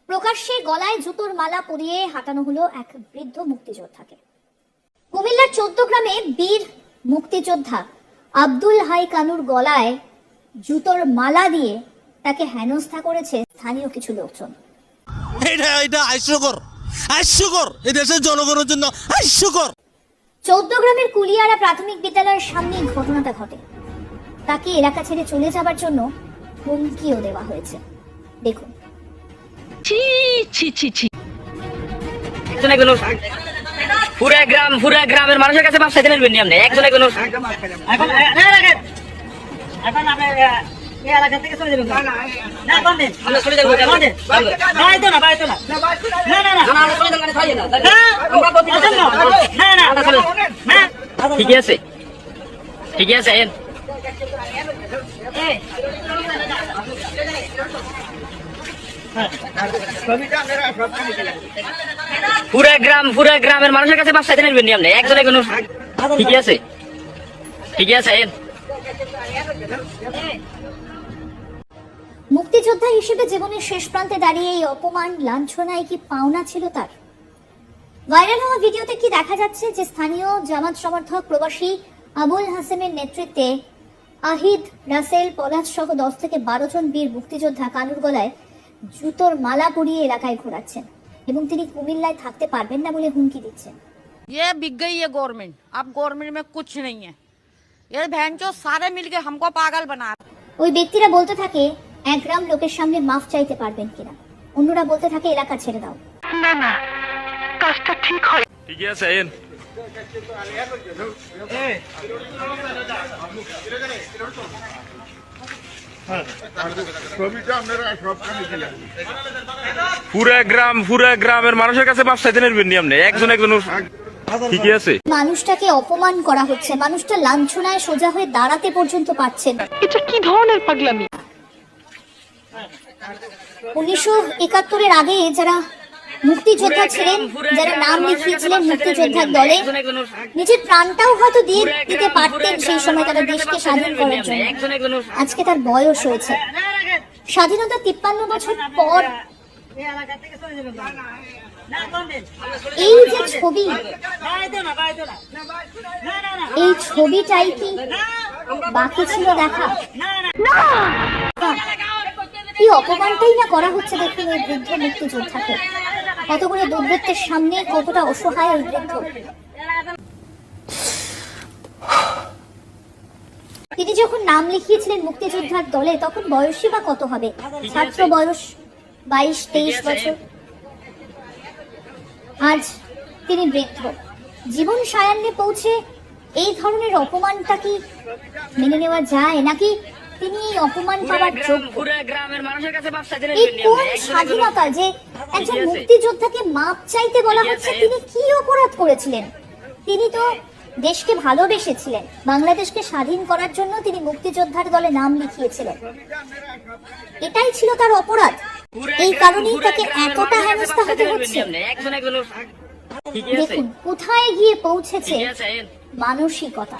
প্রকাশ্যে গলায় জুতোর মালা পরিয়ে হাঁটানো হলো এক বৃদ্ধ মুক্তিযোদ্ধাকে। কুমিল্লার 14 গ্রামে বীর মুক্তিযোদ্ধা আব্দুল হাই কানুর গলায় জুতোর মালা দিয়ে তাকে হেনস্থা করেছে স্থানীয় কিছু লোকজন। এটা হাস্যকর এই দেশের জনগণের জন্য হাস্যকর। 14 গ্রামের কুলিয়ারা প্রাথমিক বিদ্যালয়ের সামনে ঘটনাটা ঘটে। তাকে এলাকা ছেড়ে চলে যাবার জন্য হুমকিও দেওয়া হয়েছে। দেখুন। পুরা গ্রামের মানুষের কাছে বাপ চাইতে নেবেন আপনি একজনে কোনো এলাকা থেকে চলে যাবেন না বন্ধেন আমরা চলে যাব বাইতো না না না আমরা চলে যাব না আমরা বলতে না না না ঠিক আছে এই পুরা গ্রামের মানুষের কাছে বাপ চাইতে নেবেন আপনি একজনে কোনো ঠিক আছে মুক্তিযোদ্ধা হিসেবে জীবনের শেষ প্রান্তে দাঁড়িয়ে এই অপমান লাঞ্ছনায় কি পাওনা ছিল তার? ভাইরাল হওয়া ভিডিওতে কি দেখা যাচ্ছে যে স্থানীয় জামাত সমর্থক প্রবাসী আবুল হাসেমের নেতৃত্বে আহিদ, রাসেল, পলাশ সহ 10 থেকে 12 জন বীর মুক্তিযোদ্ধা কানুর গলায় জুতোর মালা পরিয়ে এলাকায় ঘোরাচ্ছেন এবং তিনি কুমিল্লায় থাকতে পারবেন না বলে হুমকি দিচ্ছেন। ये बिक गई है गवर्नमेंट, अब गवर्नमेंट में कुछ नहीं है, ये भैंचो सारे मिलके हमको पागल बना। ওই ব্যক্তিরা বলতে থাকে 1 গ্রাম লোকের সামনে মাফ চাইতে পারবেন কিনা, অন্যরা বলতে থাকে এলাকা ছেড়ে দাও। না কাজটা ঠিক হয় ঠিক আছে পুরা গ্রামের মানুষের কাছে বাপ চাইতে নেবেন আপনি একজন ঠিক আছে। মানুষটাকে অপমান করা হচ্ছে, মানুষটা লাঞ্ছনায় সোজা হয়ে দাঁড়াতে পর্যন্ত পারছেন। এটা কি ধরনের পাগলামি? 1971-এর আগে যারা মুক্তিযোদ্ধা ছিলেন, যারা নাম লিখিয়েছিলেন মুক্তিযোদ্ধার দলে, নিজের প্রাণটাও হয়তো দিয়ে দিতে পারতেন সেই সময় তারা দেশকে স্বাধীন করার জন্য। আজকে তার বয়স হয়েছে, স্বাধীনতা 53 বছর পর এই যে ছবি, এই ছবিটাই কি বাকি ছিল দেখা? কি অপমানটাই না করা হচ্ছে দেখুন ওই বৃদ্ধ মুক্তিযোদ্ধাকে। কতগুলো দুর্বৃত্তের সামনে কতটা অসহায় ওই বৃদ্ধ। তিনি যখন নাম লিখিয়েছিলেন মুক্তিযোদ্ধার দলে তখন বয়সই বা কত হবে? ছাত্র বয়স 22-23 বছর। আজ তিনি বৃদ্ধ, জীবন সায়ান্নে পৌঁছে এই ধরনের অপমানটা কি মেনে নেওয়া যায় নাকি তিনি এই অপমান পাওয়ার যোগ্য? এই কোন স্বাধীনতা যে একজন মুক্তিযোদ্ধাকে মাপ চাইতে বলা হচ্ছে? তিনি কি অপরাধ করেছিলেন? তিনি তো দেশকে ভালোবেসেছিলেন, বাংলাদেশকে স্বাধীন করার জন্য তিনি মুক্তিযোদ্ধার দলে নাম লিখিয়েছিলেন। এটাই ছিল তার অপরাধ, এই কারণেই তাকে এতটা হেনস্থা হতে হচ্ছে। দেখুন কোথায় গিয়ে পৌঁছেছে মানসিকতা।